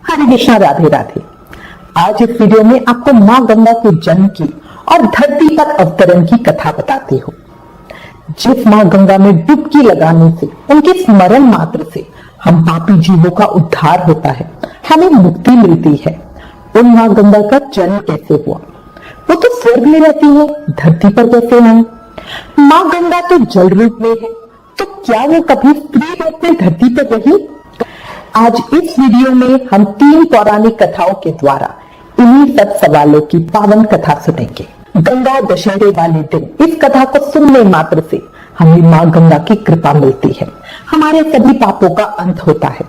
हरे कृष्णा, राधे राधे। आज इस वीडियो में आपको माँ गंगा के जन्म की और धरती पर अवतरण की कथा बताती हूँ। जिस माँ गंगा में डुबकी लगाने से, उनके स्मरण मात्र से हम पापी जीवों का उद्धार होता है, हमें मुक्ति मिलती है। उन माँ गंगा का जन्म कैसे हुआ? वो तो स्वर्ग में रहती है, धरती पर कैसे नहीं? माँ गंगा तो जल रूप में है, तो क्या वो कभी स्त्री रूप में धरती पर रही? आज इस वीडियो में हम 3 पौराणिक कथाओं के द्वारा इन्हीं सब सवालों की पावन कथा सुनेंगे। गंगा दशहरे वाले दिन इस कथा को सुनने मात्र से हमें माँ गंगा की कृपा मिलती है, हमारे सभी पापों का अंत होता है।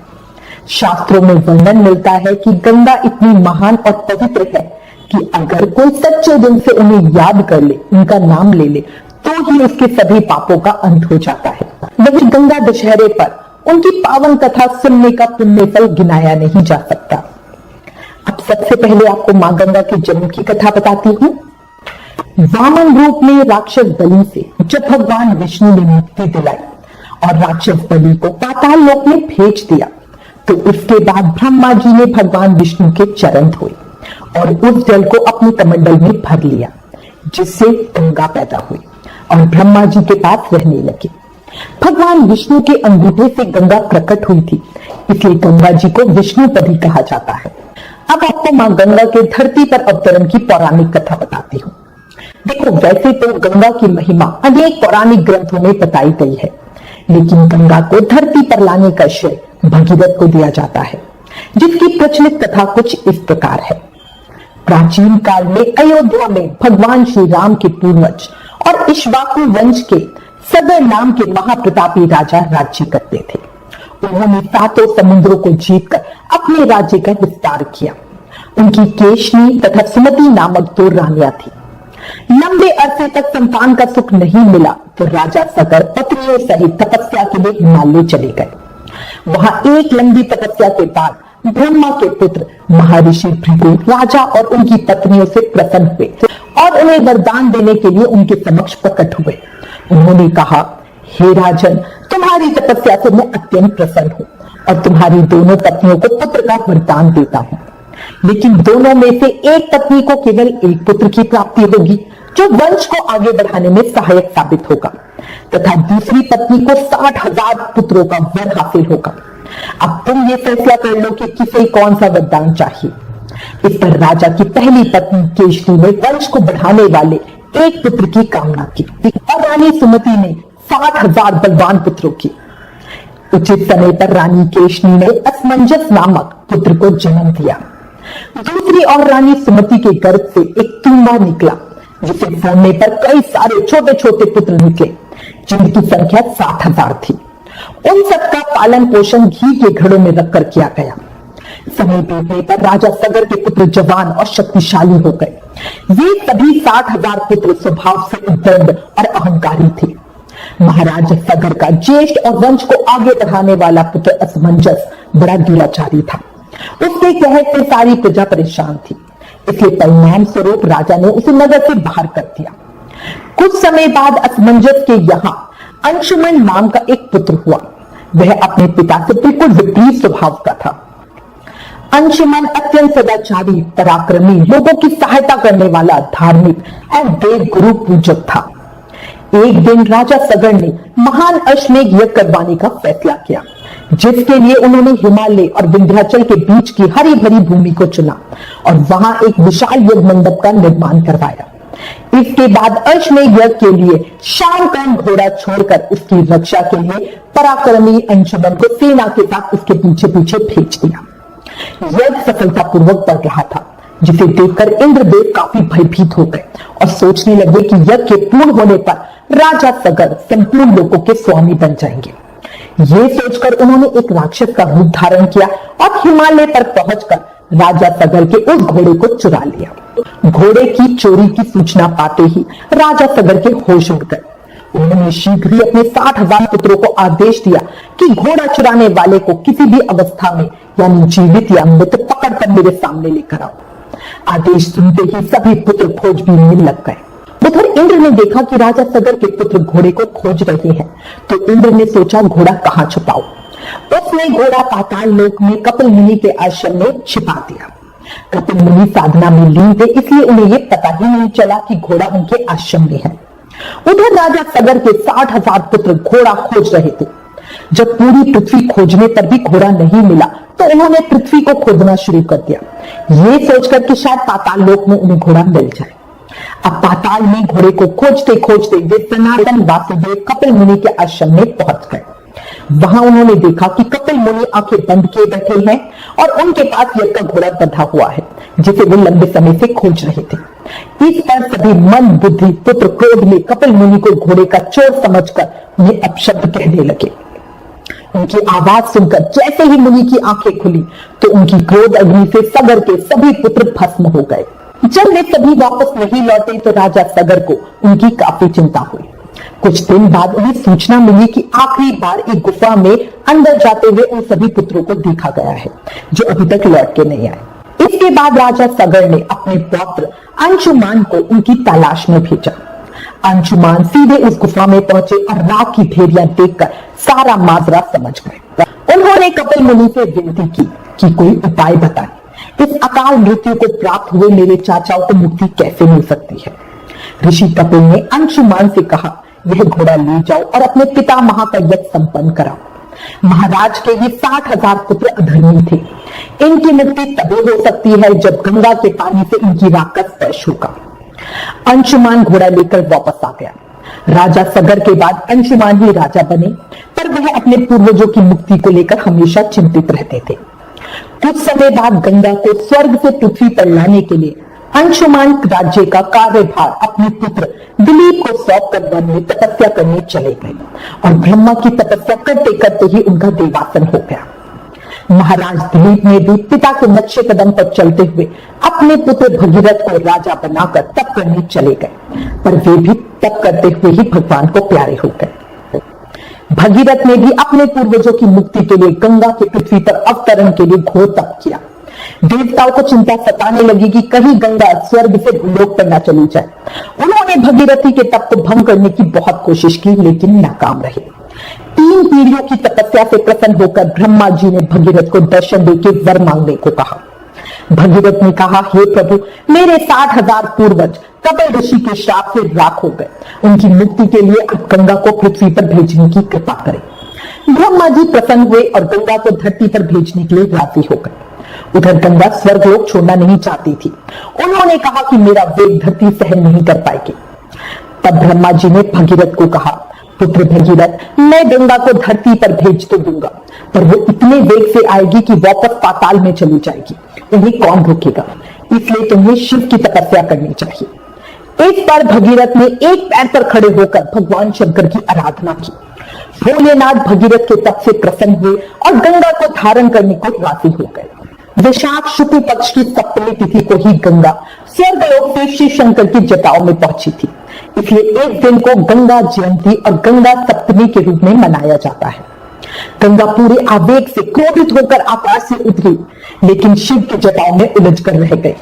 शास्त्रों में वर्णन मिलता है कि गंगा इतनी महान और पवित्र है कि अगर कोई सच्चे दिल से उन्हें याद कर ले, उनका नाम ले ले, तो ही उसके सभी पापों का अंत हो जाता है। वही गंगा दशहरे पर उनकी पावन कथा सुनने का पुण्य फल गिनाया नहीं जा सकता। अब सबसे पहले आपको माँ गंगा के जन्म की कथा बताती हूँ। वामन रूप में राक्षस बलि से जब भगवान विष्णु ने मुक्ति दिलाई और राक्षस बलि को पाताल लोक में भेज दिया, तो इसके बाद ब्रह्मा जी ने भगवान विष्णु के चरण धोए और उस जल को अपने कमंडल में भर लिया, जिससे गंगा पैदा हुई और ब्रह्मा जी के पास रहने लगे। भगवान विष्णु के अंगूठे से गंगा प्रकट हुई थी, इसलिए गंगा जी को विष्णुपदी कहा जाता है। अब आपको माँ गंगा के धरती पर अवतरण की पौराणिक कथा बताती हूँ। देखो, वैसे तो गंगा की महिमा अनेक पौराणिक ग्रंथों में बताई गई है, लेकिन गंगा को धरती पर लाने का श्रेय भगीरथ को दिया जाता है, जिसकी प्रचलित कथा कुछ इस प्रकार है। प्राचीन काल में अयोध्या में भगवान श्री राम के पूर्वज और इक्ष्वाकु वंश के सगर नाम के महाप्रतापी राजा राज्य करते थे। उन्होंने 7 समुद्रों को जीतकर अपने राज्य का विस्तार किया। उनकी केशनी तथा सुमति नामक 2 रानियां थी। लंबे अरसे तक संतान का सुख नहीं मिला तो राजा सगर पत्नियों सहित तपस्या के लिए हिमालय चले गए। वहां एक लंबी तपस्या के बाद ब्रह्मा के पुत्र महर्षि भृगु राजा और उनकी पत्नियों से प्रसन्न हुए और उन्हें वरदान देने के लिए उनके समक्ष प्रकट हुए। उन्होंने कहा, हे राजन, तुम्हारी तपस्या से मैं अत्यंत प्रसन्न हूँ और तुम्हारी दोनों पत्नियों को पुत्र का वरदान देता हूँ, लेकिन दोनों में से एक पत्नी को केवल एक पुत्र की प्राप्ति होगी, जो वंश को आगे बढ़ाने में सहायक साबित होगा, तथा दूसरी पत्नी को 60,000 पुत्रों का वर हासिल होगा। अब तुम ये फैसला कर लो कि किसे कौन सा वरदान चाहिए। इस पर राजा की पहली पत्नी केशनी ने वंश को बढ़ाने वाले एक पुत्र की कामना की और रानी सुमति ने 60,000 बलवान पुत्रों की। उचित समय पर रानी केशनी ने असमंजस नामक पुत्र को जन्म दिया। दूसरी ओर रानी सुमति के गर्भ से एक तुंगा निकला, जिसे फोड़ने पर कई सारे छोटे छोटे पुत्र निकले, जिनकी संख्या 60,000 थी। उन सबका पालन पोषण घी के घड़ों में रखकर किया गया। समय बीतने पर राजा सगर के पुत्र जवान और शक्तिशाली हो गए। ये सभी 60,000 पुत्र स्वभाव से उद्दंड और अहंकारी थे। महाराज सगर का ज्येष्ठ और वंश को आगे बढ़ाने वाला पुत्र असमंजस बड़ा दुराचारी था। उसके कहने से सारी प्रजा परेशान थी, इसलिए परिणाम स्वरूप राजा ने उसे नगर से बाहर कर दिया। कुछ समय बाद असमंजस के यहाँ अंशुमन नाम का एक पुत्र हुआ। वह अपने पिता से बिल्कुल विपरीत स्वभाव का था। अंशुमन अत्यंत सदाचारी, पराक्रमी, लोगों की सहायता करने वाला, धार्मिक और देव गुरु पूजक था। एक दिन राजा सगर ने महान अश्वमेध यज्ञ करवाने का फैसला किया, जिसके लिए उन्होंने हिमालय और विंध्याचल के बीच की हरी भरी भूमि को चुना और वहां एक विशाल यज्ञ मंडप का निर्माण करवाया। इसके बाद अश्वमेध यज्ञ के लिए शानकान घोड़ा छोड़कर उसकी रक्षा के लिए पराक्रमी अंशुमन को सेना के साथ उसके पीछे पीछे भेज दिया। यज्ञ सफलतापूर्वक बढ़ रहा था, जिसे देखकर इंद्रदेव काफी भयभीत हो गए और सोचने लगे कि यज्ञ के पूर्ण होने पर राजा सगर संपूर्ण लोगों के स्वामी बन जाएंगे। ये सोचकर उन्होंने एक राक्षस का रूप धारण किया और हिमालय पर पहुंचकर राजा सगर के उस घोड़े को चुरा लिया। घोड़े की चोरी की सूचना पाते ही राजा सगर के होश उड़ गए। उन्होंने शीघ्र ही अपने 60,000 पुत्रों को आदेश दिया कि घोड़ा चुराने वाले को किसी भी अवस्था में, यानी जीवित या मृत, पकड़कर मेरे सामने लेकर आओ। आदेश सुनते ही सभी पुत्र खोजबीन में लग गए। उधर इंद्र ने देखा कि राजा सगर के पुत्र घोड़े को खोज रहे हैं, तो इंद्र ने सोचा घोड़ा कहाँ छुपाओ। उसने घोड़ा पाताल लोक में कपिल मुनि के आश्रम में छिपा दिया। कपिल मुनि साधना में लीन थे, इसलिए उन्हें यह पता ही नहीं चला कि घोड़ा उनके आश्रम में है। उधर राजा सगर के 60,000 पुत्र घोड़ा खोज रहे थे। जब पूरी पृथ्वी खोजने पर भी घोड़ा नहीं मिला तो उन्होंने पृथ्वी को खोदना शुरू कर दिया, ये सोचकर कि शायद पाताल लोक में उन्हें घोड़ा मिल जाए। अब पाताल में घोड़े को खोजते खोजते वे सनातन वासुदेव कपिल मुनि के आश्रम में पहुंच गए। वहां उन्होंने देखा कि कपिल मुनि आंखें बंद किए बैठे हैं और उनके पास यज्ञ का घोड़ा बंधा हुआ है, जिसे वे लंबे समय से खोज रहे थे। इस पर सभी मन बुद्धि पुत्र क्रोध में कपिल मुनि को घोड़े का चोर समझकर उन्हें अपशब्द कहने लगे। उनकी आवाज सुनकर जैसे ही मुनि की आंखें खुली तो उनकी क्रोध अग्नि से सगर के सभी पुत्र भस्म हो गए। जब वे सभी वापस नहीं लौटे तो राजा सगर को उनकी काफी चिंता हुई। कुछ दिन बाद उन्हें सूचना मिली कि आखिरी बार एक गुफा में अंदर जाते हुए उन सभी पुत्रों को देखा गया है जो अभी तक लौट के नहीं आए। इसके बाद राजा सगर ने अपने पौत्र अंशुमान को उनकी तलाश में भेजा। अंशुमान सीधे उस गुफा में पहुंचे और राख की ढेरियां देखकर सारा माजरा समझ गए। उन्होंने कपिल मुनि से विनती की कि कोई उपाय बताएं, इस अकाल मृत्यु को प्राप्त हुए मेरे चाचाओं को मुक्ति कैसे मिल सकती है। ऋषि कपिल ने अंशुमान से कहा, यह घोड़ा ले जाओ और अपने पितामह का यज्ञ संपन्न कराओ। महाराज के ये 60,000 पुत्र अधर्मी थे, इनकी मुक्ति तभी हो सकती है जब गंगा के पानी से इनकी राख का स्पर्श होगा। अंशुमान घोड़ा लेकर वापस आ गया। राजा सगर के बाद अंशुमान ही राजा बने, पर वह अपने पूर्वजों की मुक्ति को लेकर हमेशा चिंतित रहते थे। कुछ समय बाद गंगा को स्वर्ग से पृथ्वी पर लाने के लिए अंशुमान राज्य का कार्यभार अपने पुत्र दिलीप को सौंपकर वन में तपस्या करने चले गए और ब्रह्मा की तपस्या करते करते ही उनका देवासन हो गया। महाराज दिलीप ने भी पिता के नक्शे कदम पर चलते हुए अपने पुत्र भगीरथ को राजा बनाकर तप करने चले गए, पर वे भी तप करते हुए ही भगवान को प्यारे हो गए। भगीरथ ने भी अपने पूर्वजों की मुक्ति के लिए गंगा के पृथ्वी पर अवतरण के लिए घोर तप किया। देवताओं को चिंता सताने लगी कि कहीं गंगा स्वर्ग से भूलोक पर न चली जाए। उन्होंने भगीरथी के तप को भंग करने की बहुत कोशिश की, लेकिन नाकाम रहे। 3 पीढ़ियों की तपस्या से प्रसन्न होकर ब्रह्मा जी ने भगीरथ को दर्शन देकर वर मांगने को कहा। भगीरथ ने कहा, हे प्रभु, मेरे 60,000 पूर्वज कपिल ऋषि के श्राप से राख हो गए, उनकी मुक्ति के लिए अब गंगा को पृथ्वी पर भेजने की कृपा करें। ब्रह्मा जी प्रसन्न हुए और गंगा को धरती पर भेजने के लिए राजी हो गए। उधर गंगा स्वर्गलोक छोड़ना नहीं चाहती थी। उन्होंने कहा कि मेरा वेग धरती सहन नहीं कर पाएगी। तब ब्रह्मा जी ने भगीरथ को कहा, पुत्र भगीरथ, मैं गंगा को धरती पर भेज तो दूंगा, पर वो इतने वेग से आएगी कि वापस पाताल में चली जाएगी। उन्हें कौन रोकेगा? इसलिए तुम्हें शिव की तपस्या करनी चाहिए। इस बार भगीरथ ने एक पैर पर खड़े होकर भगवान शंकर की आराधना की। भोलेनाथ भगीरथ के तप से प्रसन्न हुए और गंगा को धारण करने को राजी हो गए। वैशाख शुक्ल पक्ष की सप्तमी तिथि को ही गंगा स्वर्गलोक से शिव शंकर की जटाओं में पहुंची थी, इसलिए एक दिन को गंगा जयंती और गंगा सप्तमी के रूप में मनाया जाता है। गंगा पूरे आवेग से क्रोधित होकर आकाश से उतरी, लेकिन शिव की जटाओं में उलझ कर रह गई।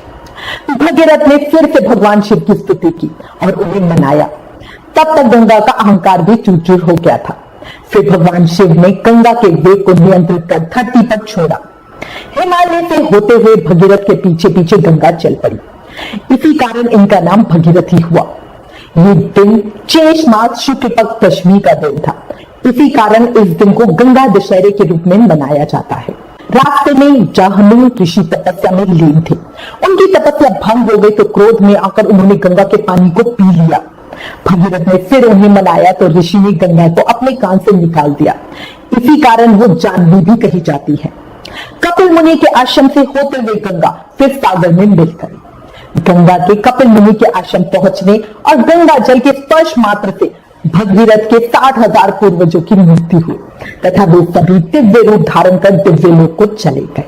भगीरथ ने फिर से भगवान शिव की स्तुति की और उन्हें मनाया। तब तक गंगा का अहंकार भी चूर-चूर हो गया था। फिर भगवान शिव ने गंगा के वेग को नियंत्रित कर धरती पर छोड़ा। हिमालय से होते हुए भगीरथ के पीछे पीछे गंगा चल पड़ी। इसी कारण इनका नाम भगीरथी हुआ। ये दिन चेश मास शुक्ल पक्ष दशमी का दिन था। इसी कारण इस दिन को गंगा दशहरे के रूप में मनाया जाता है। रास्ते में जाहनू ऋषि तपस्या में लीन थे। उनकी तपस्या भंग हो गई तो क्रोध में आकर उन्होंने गंगा के पानी को पी लिया। भगीरथ ने फिर उन्हें मनाया तो ऋषि ने गंगा को अपने कान से निकाल दिया। इसी कारण वो जानवी भी कही जाती है। कपिल मुनि के आश्रम से होते हुए गंगा फिर सागर में मिल गई। गंगा के कपिल मुनि के आश्रम पहुंचने और गंगा जल के स्पर्श मात्र से भगीरथ के 60,000 पूर्वजों की मृत्यु हुई तथा वे सभी दिव्य रूप धारण कर दिव्य लोक को चले गए।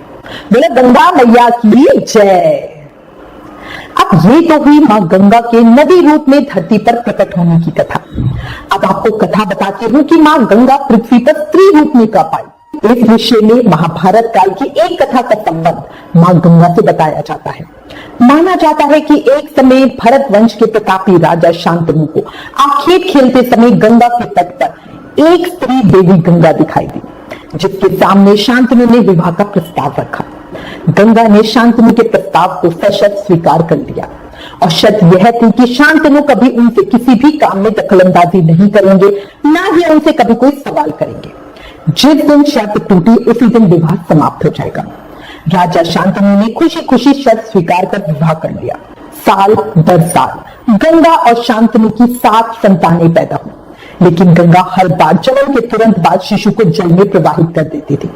बोले गंगा मैया की जय। अब ये तो हुई मां गंगा के नदी रूप में धरती पर प्रकट होने की कथा। अब आपको कथा बताती हूँ कि मां गंगा पृथ्वी पर स्त्री रूप में कब आई। इस विषय में महाभारत काल की एक कथा का संबंध मां गंगा से बताया जाता है। माना जाता है कि एक समय भरत वंश के प्रतापी राजा शांतनु को आखेट खेलते समय गंगा के तट पर एक स्त्री देवी गंगा दिखाई दी। जिसके सामने शांतनु ने विवाह का प्रस्ताव रखा। गंगा ने शांतनु के प्रस्ताव को सशर्त स्वीकार कर लिया और शर्त यह थी कि शांतनु कभी उनसे किसी भी काम में दखलंदाजी नहीं करेंगे, ना ही उनसे कभी कोई सवाल करेंगे। जिस दिन शर्त टूटी उसी दिन विवाह समाप्त हो जाएगा। राजा शांतनु ने खुशी खुशी शर्त स्वीकार कर विवाह कर लिया। साल दर साल गंगा और शांतनु की 7 संतानें पैदा हुई, लेकिन गंगा हर बार जन्म के तुरंत बाद शिशु को जल में प्रवाहित कर देती थी।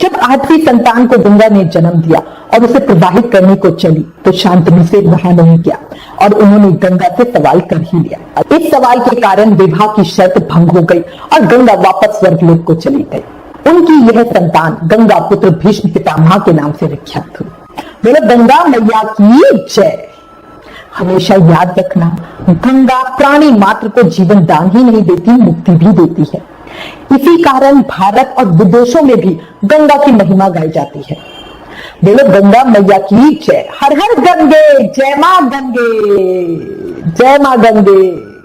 जब 8वीं संतान को गंगा ने जन्म दिया और उसे प्रवाहित करने को चली तो शांतनु से रहा नहीं गया और उन्होंने गंगा से सवाल कर ही लिया। इस सवाल के कारण विवाह की शर्त भंग हो गई और गंगा वापस स्वर्गलोक को चली गई। उनकी यह संतान गंगा पुत्र भीष्म पितामह के नाम से विख्यात हुई। बोलो गंगा मैया की जय। हमेशा याद रखना, गंगा प्राणी मात्र को जीवन दान ही नहीं देती, मुक्ति भी देती है। इसी कारण भारत और विदेशों में भी गंगा की महिमा गाई जाती है। बोलो गंगा मैया की जय। हर हर गंगे, जय मां गंगे, जय मां गंगे।